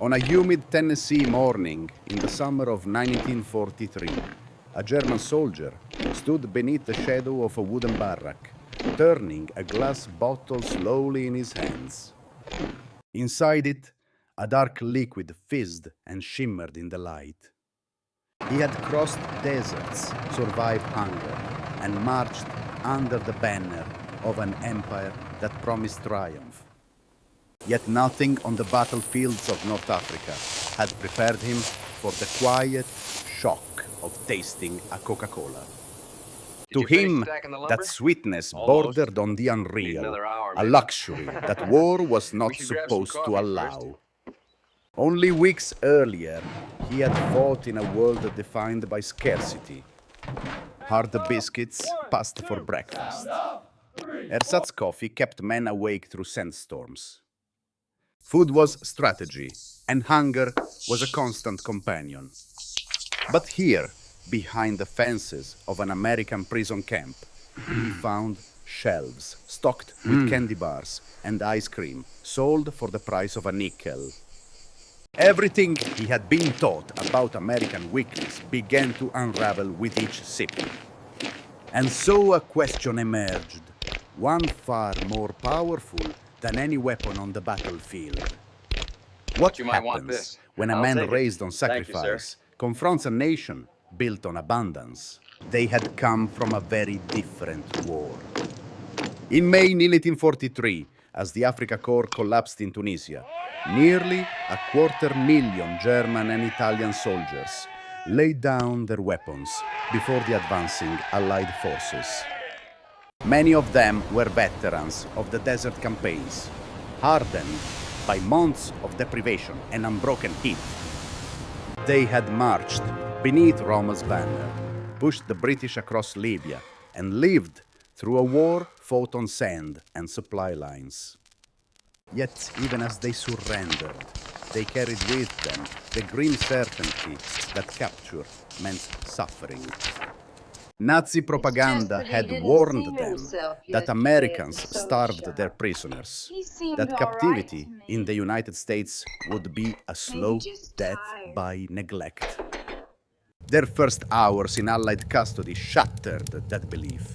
On a humid Tennessee morning in the summer of 1943, a German soldier stood beneath the shadow of a wooden barrack, turning a glass bottle slowly in his hands. Inside it, a dark liquid fizzed and shimmered in the light. He had crossed deserts, survived hunger, and marched under the banner of an empire that promised triumph. Yet nothing on the battlefields of North Africa had prepared him for the quiet shock of tasting a Coca-Cola. To him, that sweetness bordered on the unreal, a luxury that war was not supposed to allow. Only weeks earlier, he had fought in a world defined by scarcity. Hard biscuits passed for breakfast. Ersatz coffee kept men awake through sandstorms. Food was strategy, and hunger was a constant companion. But here, behind the fences of an American prison camp, he found shelves stocked with candy bars and ice cream sold for the price of a nickel. Everything he had been taught about American weakness began to unravel with each sip. And so a question emerged, one far more powerful than any weapon on the battlefield. What happens when a man raised on sacrifice confronts a nation built on abundance? They had come from a very different war. In May 1943, as the Afrika Korps collapsed in Tunisia, nearly 250,000 German and Italian soldiers laid down their weapons before the advancing Allied forces. Many of them were veterans of the desert campaigns, hardened by months of deprivation and unbroken heat. They had marched beneath Roma's banner, pushed the British across Libya, and lived through a war fought on sand and supply lines. Yet, even as they surrendered, they carried with them the grim certainty that capture meant suffering. Nazi propaganda had warned them that Americans starved their prisoners, that captivity in the United States would be a slow death by neglect. Their first hours in Allied custody shattered that belief.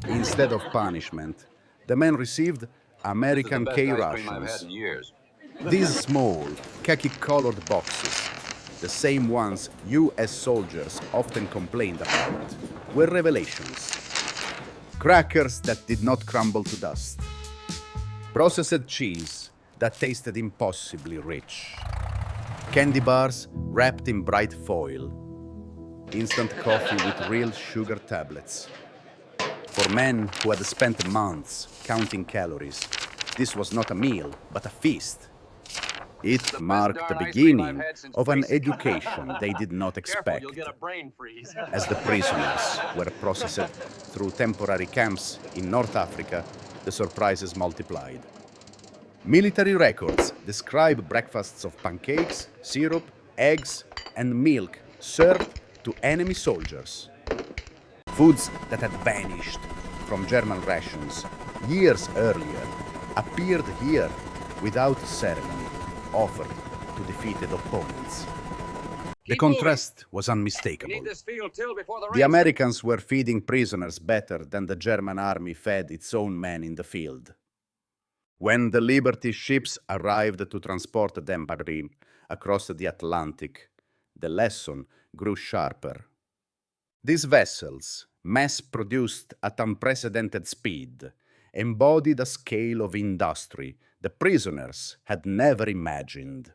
Instead of punishment, the men received American K rations. These small, khaki-colored boxes, the same ones US soldiers often complained about, were revelations. Crackers that did not crumble to dust. Processed cheese that tasted impossibly rich. Candy bars wrapped in bright foil. Instant coffee with real sugar tablets. For men who had spent months counting calories, this was not a meal, but a feast. It marked the beginning of an education they did not expect. As the prisoners were processed through temporary camps in North Africa, the surprises multiplied. Military records describe breakfasts of pancakes, syrup, eggs, and milk served to enemy soldiers. Foods that had vanished from German rations years earlier appeared here without ceremony, offered to defeated opponents. The contrast was unmistakable. The Americans were feeding prisoners better than the German army fed its own men in the field. When the Liberty ships arrived to transport them across the Atlantic, the lesson grew sharper. These vessels, mass-produced at unprecedented speed, embodied a scale of industry the prisoners had never imagined.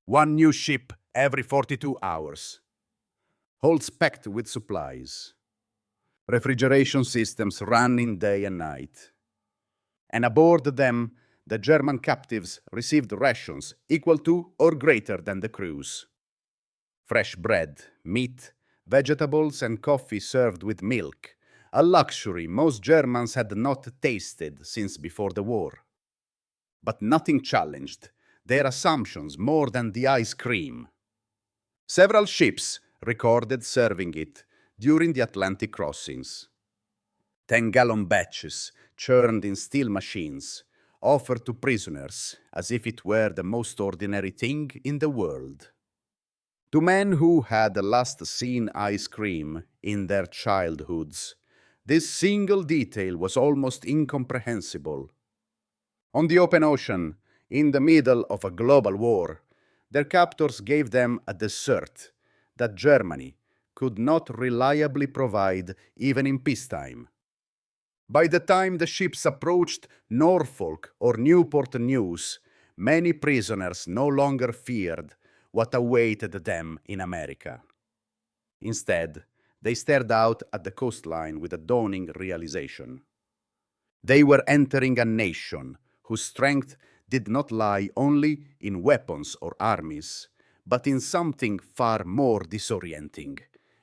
One new ship every 42 hours. Holds packed with supplies. Refrigeration systems running day and night. And aboard them, the German captives received rations equal to or greater than the crew's. Fresh bread, meat, vegetables, and coffee served with milk, a luxury most Germans had not tasted since before the war. But nothing challenged their assumptions more than the ice cream. Several ships recorded serving it during the Atlantic crossings. 10-gallon batches churned in steel machines, offered to prisoners as if it were the most ordinary thing in the world. To men who had last seen ice cream in their childhoods, this single detail was almost incomprehensible. On the open ocean, in the middle of a global war, their captors gave them a dessert that Germany could not reliably provide even in peacetime. By the time the ships approached Norfolk or Newport News, many prisoners no longer feared what awaited them in America. Instead, they stared out at the coastline with a dawning realization. They were entering a nation whose strength did not lie only in weapons or armies, but in something far more disorienting,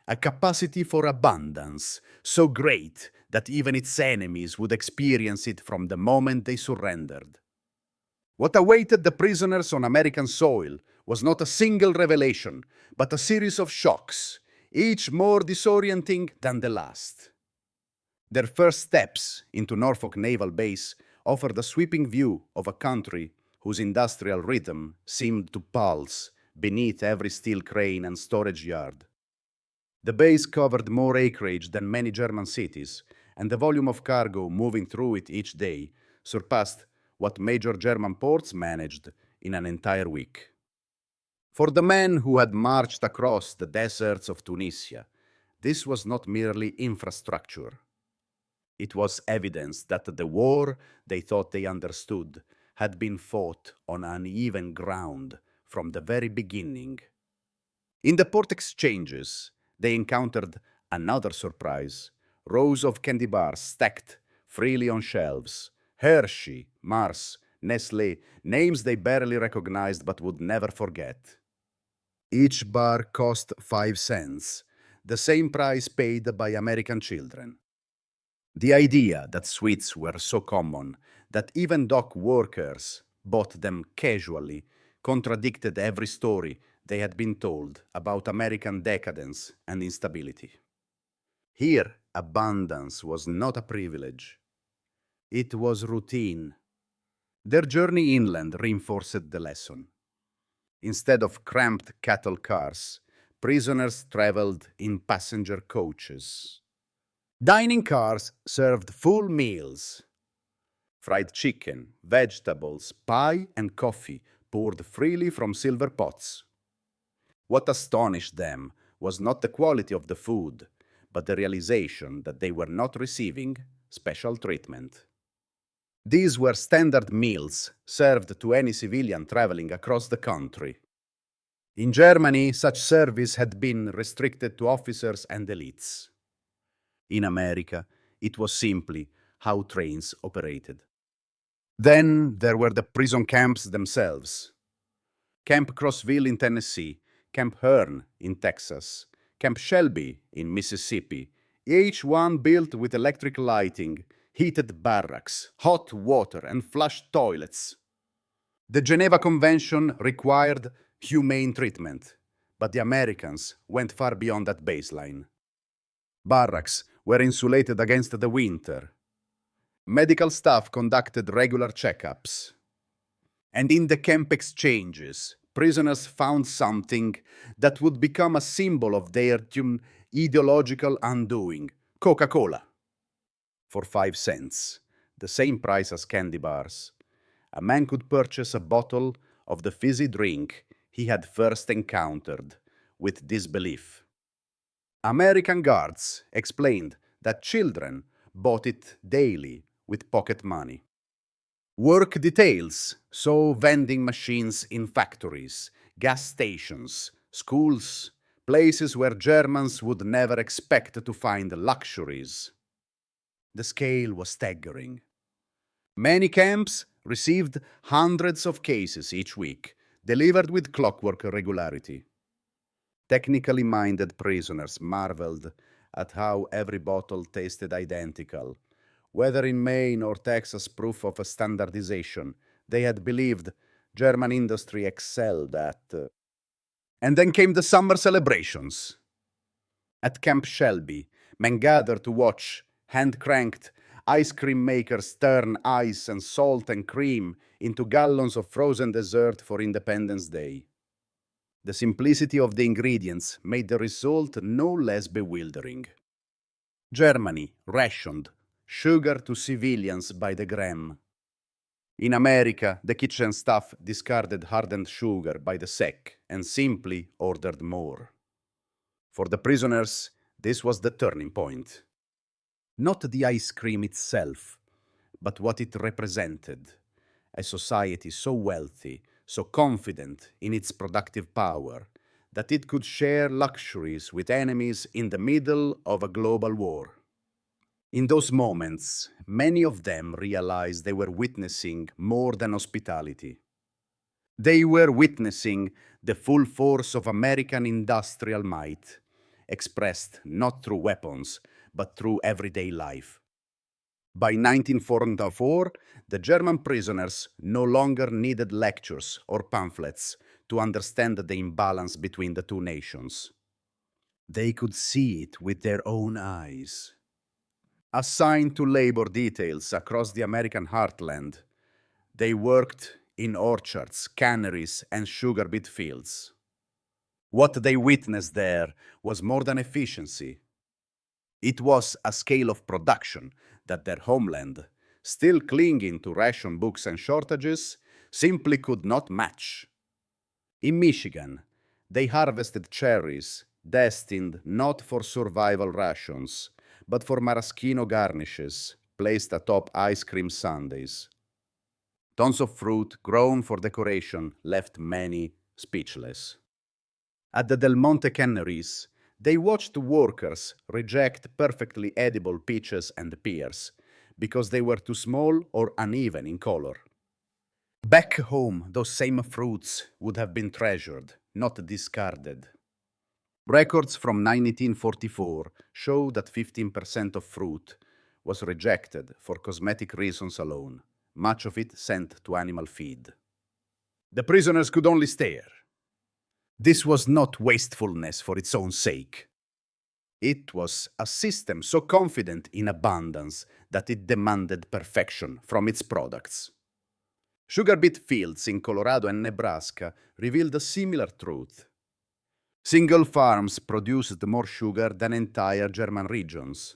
a capacity for abundance so great that even its enemies would experience it from the moment they surrendered. What awaited the prisoners on American soil was not a single revelation, but a series of shocks, each more disorienting than the last. Their first steps into Norfolk Naval Base offered a sweeping view of a country whose industrial rhythm seemed to pulse beneath every steel crane and storage yard. The base covered more acreage than many German cities, and the volume of cargo moving through it each day surpassed what major German ports managed in an entire week. For the men who had marched across the deserts of Tunisia, this was not merely infrastructure. It was evidence that the war they thought they understood had been fought on uneven ground from the very beginning. In the port exchanges, they encountered another surprise: rows of candy bars stacked freely on shelves. Hershey, Mars, Nestle, names they barely recognized but would never forget. Each bar cost 5 cents, the same price paid by American children. The idea that sweets were so common that even dock workers bought them casually contradicted every story they had been told about American decadence and instability. Here, abundance was not a privilege. It was routine. Their journey inland reinforced the lesson. Instead of cramped cattle cars, prisoners traveled in passenger coaches. Dining cars served full meals. Fried chicken, vegetables, pie, and coffee poured freely from silver pots. What astonished them was not the quality of the food, but the realization that they were not receiving special treatment. These were standard meals served to any civilian traveling across the country. In Germany, such service had been restricted to officers and elites. In America, it was simply how trains operated. Then there were the prison camps themselves. Camp Crossville in Tennessee, Camp Hearn in Texas, Camp Shelby in Mississippi, each one built with electric lighting, heated barracks, hot water, and flush toilets. The Geneva Convention required humane treatment, but the Americans went far beyond that baseline. Barracks were insulated against the winter. Medical staff conducted regular checkups. And in the camp exchanges, prisoners found something that would become a symbol of their ideological undoing: Coca-Cola. For 5 cents, the same price as candy bars, a man could purchase a bottle of the fizzy drink he had first encountered with disbelief. American guards explained that children bought it daily with pocket money. Work details saw vending machines in factories, gas stations, schools, places where Germans would never expect to find luxuries. The scale was staggering. Many camps received hundreds of cases each week, delivered with clockwork regularity. Technically minded prisoners marveled at how every bottle tasted identical. Whether in Maine or Texas proof of a standardization, they had believed German industry excelled at. And then came the summer celebrations. At Camp Shelby, men gathered to watch hand-cranked Ice cream makers turn ice and salt and cream into gallons of frozen dessert for Independence Day. The simplicity of the ingredients made the result no less bewildering. Germany rationed sugar to civilians by the gram. In America, the kitchen staff discarded hardened sugar by the sack and simply ordered more. For the prisoners, this was the turning point. Not the ice cream itself, but what it represented. A society so wealthy, so confident in its productive power, that it could share luxuries with enemies in the middle of a global war. In those moments, many of them realized they were witnessing more than hospitality. They were witnessing the full force of American industrial might, expressed not through weapons, but through everyday life. By 1944, the German prisoners no longer needed lectures or pamphlets to understand the imbalance between the two nations. They could see it with their own eyes. Assigned to labor details across the American heartland, they worked in orchards, canneries, and sugar beet fields. What they witnessed there was more than efficiency. It was a scale of production that their homeland, still clinging to ration books and shortages, simply could not match. In Michigan, they harvested cherries destined not for survival rations, but for maraschino garnishes placed atop ice cream sundaes. Tons of fruit grown for decoration left many speechless. At the Del Monte canneries, they watched workers reject perfectly edible peaches and pears because they were too small or uneven in color. Back home, those same fruits would have been treasured, not discarded. Records from 1944 show that 15% of fruit was rejected for cosmetic reasons alone, much of it sent to animal feed. The prisoners could only stare. This was not wastefulness for its own sake. It was a system so confident in abundance that it demanded perfection from its products. Sugar beet fields in Colorado and Nebraska revealed a similar truth. Single farms produced more sugar than entire German regions.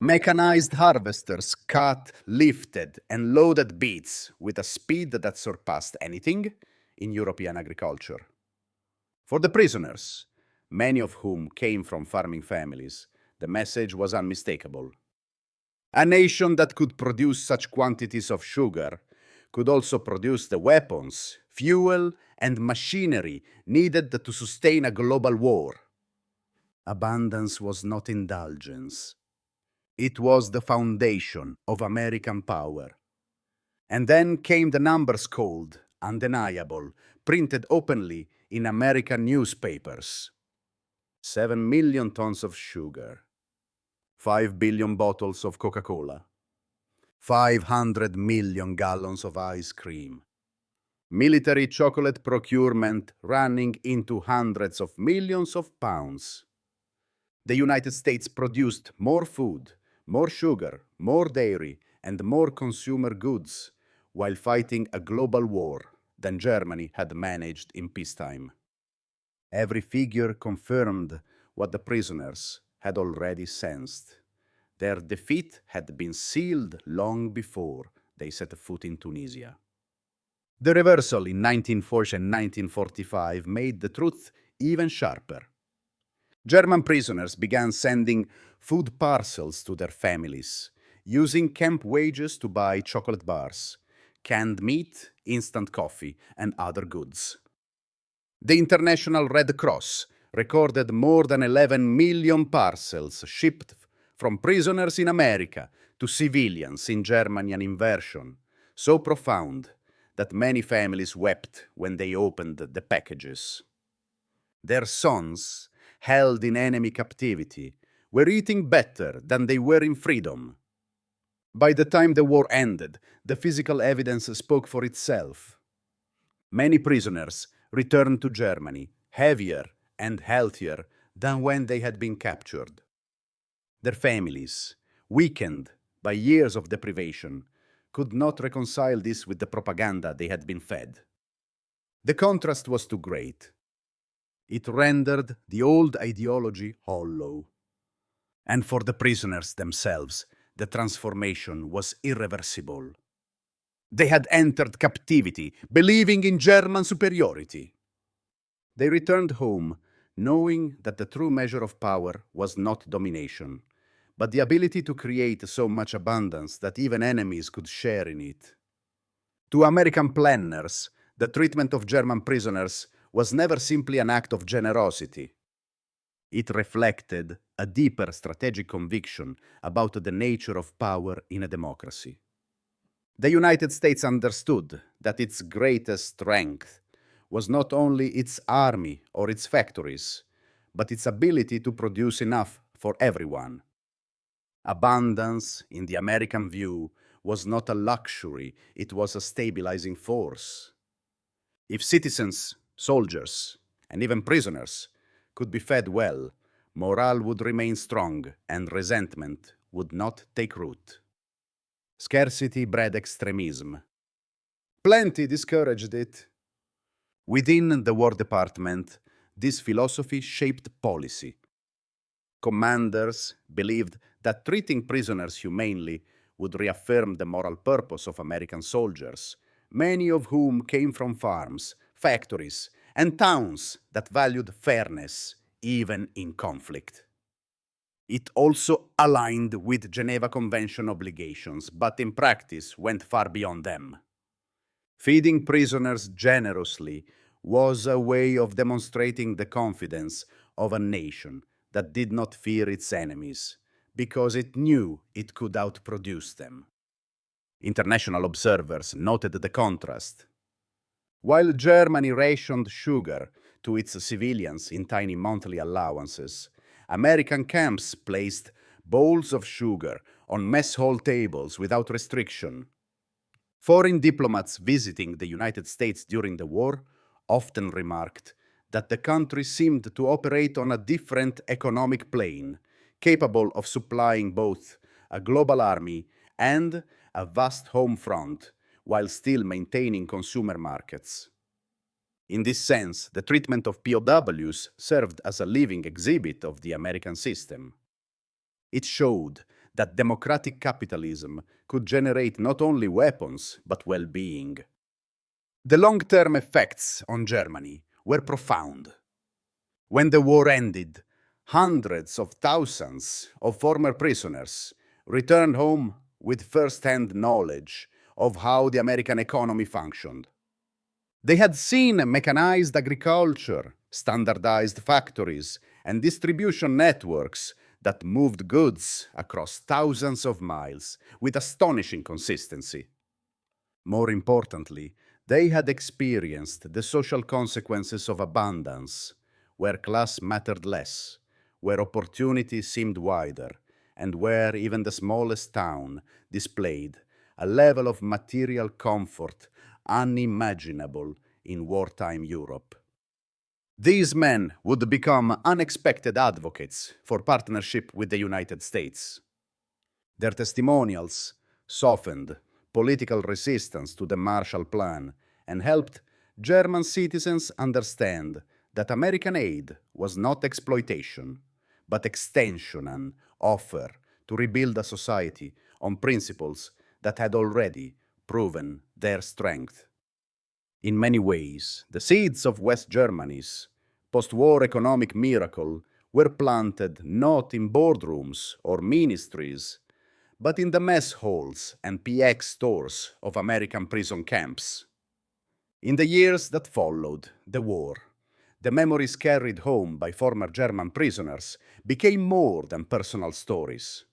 Mechanized harvesters cut, lifted, and loaded beets with a speed that surpassed anything in European agriculture. For the prisoners, many of whom came from farming families, the message was unmistakable. A nation that could produce such quantities of sugar could also produce the weapons, fuel, and machinery needed to sustain a global war. Abundance was not indulgence. It was the foundation of American power. And then came the numbers called undeniable, printed openly in American newspapers. 7 million tons of sugar, 5 billion bottles of Coca-Cola, 500 million gallons of ice cream, military chocolate procurement running into hundreds of millions of pounds. The United States produced more food, more sugar, more dairy, and more consumer goods while fighting a global war than Germany had managed in peacetime. Every figure confirmed what the prisoners had already sensed. Their defeat had been sealed long before they set foot in Tunisia. The reversal in 1940 and 1945 made the truth even sharper. German prisoners began sending food parcels to their families, using camp wages to buy chocolate bars, canned meat, instant coffee, and other goods. The International Red Cross recorded more than 11 million parcels shipped from prisoners in America to civilians in Germany, an inversion so profound that many families wept when they opened the packages. Their sons, held in enemy captivity, were eating better than they were in freedom. By the time the war ended, the physical evidence spoke for itself. Many prisoners returned to Germany, heavier and healthier than when they had been captured. Their families, weakened by years of deprivation, could not reconcile this with the propaganda they had been fed. The contrast was too great. It rendered the old ideology hollow. And for the prisoners themselves, the transformation was irreversible. They had entered captivity, believing in German superiority. They returned home, knowing that the true measure of power was not domination, but the ability to create so much abundance that even enemies could share in it. To American planners, the treatment of German prisoners was never simply an act of generosity. It reflected a deeper strategic conviction about the nature of power in a democracy. The United States understood that its greatest strength was not only its army or its factories, but its ability to produce enough for everyone. Abundance, in the American view, was not a luxury, it was a stabilizing force. If citizens, soldiers, and even prisoners could be fed well, morale would remain strong and resentment would not take root. Scarcity bred extremism. Plenty discouraged it. Within the War Department, this philosophy shaped policy. Commanders believed that treating prisoners humanely would reaffirm the moral purpose of American soldiers, many of whom came from farms, factories, and towns that valued fairness even in conflict. It also aligned with Geneva Convention obligations, but in practice went far beyond them. Feeding prisoners generously was a way of demonstrating the confidence of a nation that did not fear its enemies, because it knew it could outproduce them. International observers noted the contrast. While Germany rationed sugar to its civilians in tiny monthly allowances, American camps placed bowls of sugar on mess hall tables without restriction. Foreign diplomats visiting the United States during the war often remarked that the country seemed to operate on a different economic plane, capable of supplying both a global army and a vast home front, while still maintaining consumer markets. In this sense, the treatment of POWs served as a living exhibit of the American system. It showed that democratic capitalism could generate not only weapons, but well-being. The long-term effects on Germany were profound. When the war ended, hundreds of thousands of former prisoners returned home with first-hand knowledge of how the American economy functioned. They had seen mechanized agriculture, standardized factories, and distribution networks that moved goods across thousands of miles with astonishing consistency. More importantly, they had experienced the social consequences of abundance, where class mattered less, where opportunity seemed wider, and where even the smallest town displayed a level of material comfort unimaginable in wartime Europe. These men would become unexpected advocates for partnership with the United States. Their testimonials softened political resistance to the Marshall Plan and helped German citizens understand that American aid was not exploitation, but extension and offer to rebuild a society on principles that had already proven their strength. In many ways, the seeds of West Germany's post-war economic miracle were planted not in boardrooms or ministries, but in the mess halls and PX stores of American prison camps. In the years that followed the war, the memories carried home by former German prisoners became more than personal stories.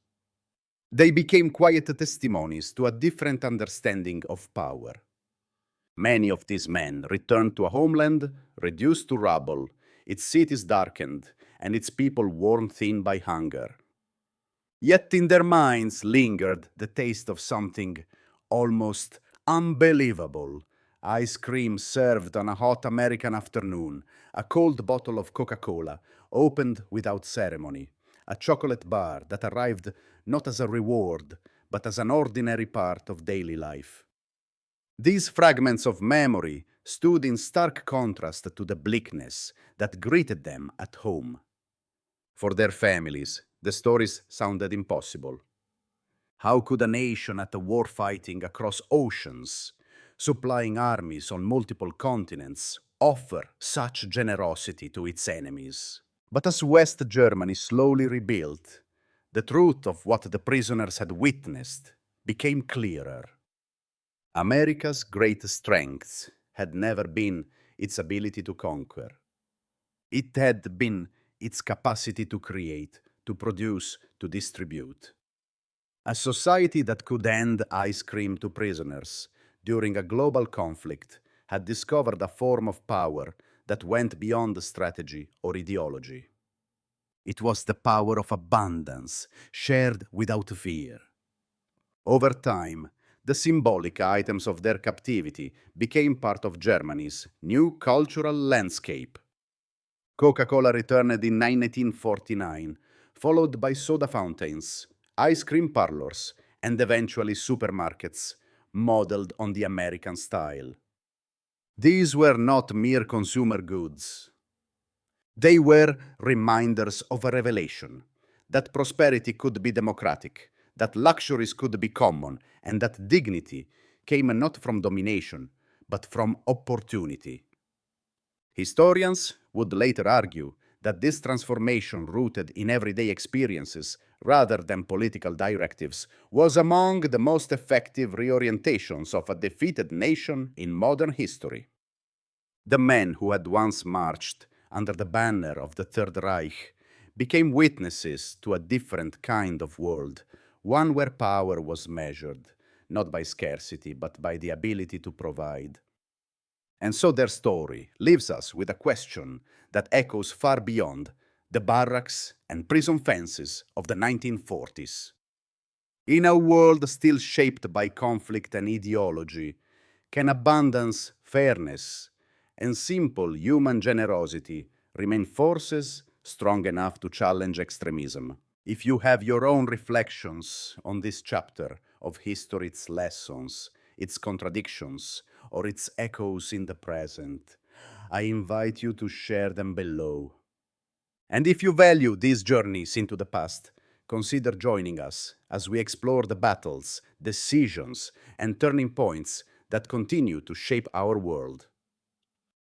They became quiet testimonies to a different understanding of power. Many of these men returned to a homeland reduced to rubble, its cities darkened, and its people worn thin by hunger. Yet in their minds lingered the taste of something almost unbelievable. Ice cream served on a hot American afternoon, a cold bottle of Coca-Cola opened without ceremony, a chocolate bar that arrived not as a reward, but as an ordinary part of daily life. These fragments of memory stood in stark contrast to the bleakness that greeted them at home. For their families, the stories sounded impossible. How could a nation at a war fighting across oceans, supplying armies on multiple continents, offer such generosity to its enemies? But as West Germany slowly rebuilt, the truth of what the prisoners had witnessed became clearer. America's greatest strength had never been its ability to conquer. It had been its capacity to create, to produce, to distribute. A society that could hand ice cream to prisoners during a global conflict had discovered a form of power that went beyond strategy or ideology. It was the power of abundance, shared without fear. Over time, the symbolic items of their captivity became part of Germany's new cultural landscape. Coca-Cola returned in 1949, followed by soda fountains, ice cream parlors, and eventually supermarkets, modeled on the American style. These were not mere consumer goods. They were reminders of a revelation that prosperity could be democratic, that luxuries could be common, and that dignity came not from domination, but from opportunity. Historians would later argue that this transformation, rooted in everyday experiences rather than political directives, was among the most effective reorientations of a defeated nation in modern history. The men who had once marched under the banner of the Third Reich became witnesses to a different kind of world, one where power was measured, not by scarcity, but by the ability to provide. And so their story leaves us with a question that echoes far beyond the barracks and prison fences of the 1940s. In a world still shaped by conflict and ideology, can abundance, fairness, and simple human generosity remain forces strong enough to challenge extremism? If you have your own reflections on this chapter of history's lessons, its contradictions, or its echoes in the present, I invite you to share them below. And if you value these journeys into the past, consider joining us as we explore the battles, decisions, and turning points that continue to shape our world.